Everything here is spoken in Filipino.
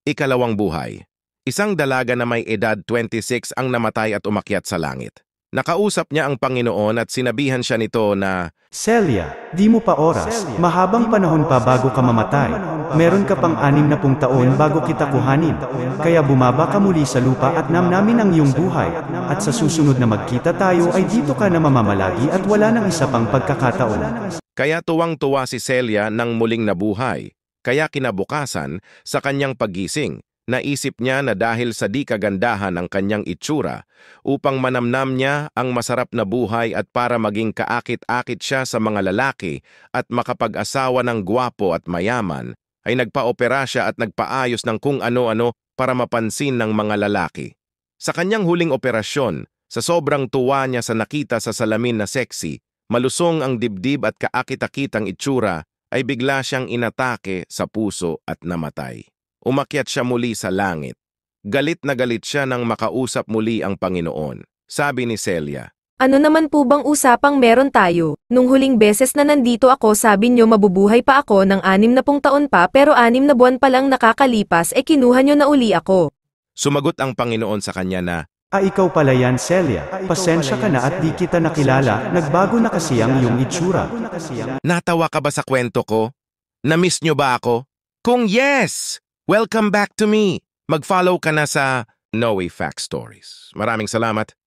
Ikalawang buhay. Isang dalaga na may edad 26 ang namatay at umakyat sa langit. Nakausap niya ang Panginoon at sinabihan siya nito na, Celia, di mo pa oras, mahabang panahon pa bago ka mamatay. Meron ka pang 60 taon bago kita kuhanin. Kaya bumaba ka muli sa lupa at namnamin ang iyong buhay. At sa susunod na magkita tayo ay dito ka na mamamalagi at wala nang isa pang pagkakataon. Kaya tuwang-tuwa si Celia nang muling nabuhay. Kaya kinabukasan, sa kanyang paggising, naisip niya na dahil sa di kagandahan ng kanyang itsura, upang manamnam niya ang masarap na buhay at para maging kaakit-akit siya sa mga lalaki at makapag-asawa ng gwapo at mayaman, ay nagpa-opera siya at nagpaayos ng kung ano-ano para mapansin ng mga lalaki. Sa kanyang huling operasyon, sa sobrang tuwa niya sa nakita sa salamin na sexy, malusong ang dibdib at kaakit-akitang itsura, ay bigla siyang inatake sa puso at namatay. Umakyat siya muli sa langit. Galit na galit siya nang makausap muli ang Panginoon. Sabi ni Celia, Ano naman po bang usapang meron tayo? Nung huling beses na nandito ako sabi nyo mabubuhay pa ako ng 60 taon pa pero 6 na buwan pa lang nakakalipas kinuha nyo na uli ako. Sumagot ang Panginoon sa kanya na, Ikaw pala yan, Celia. Pasensya ka na at di kita nakilala, nagbago na kasi ang iyong itsura. Natawa ka ba sa kwento ko? Na-miss nyo ba ako? Kung yes, welcome back to me. Mag-follow ka na sa Noe Fact Stories. Maraming salamat.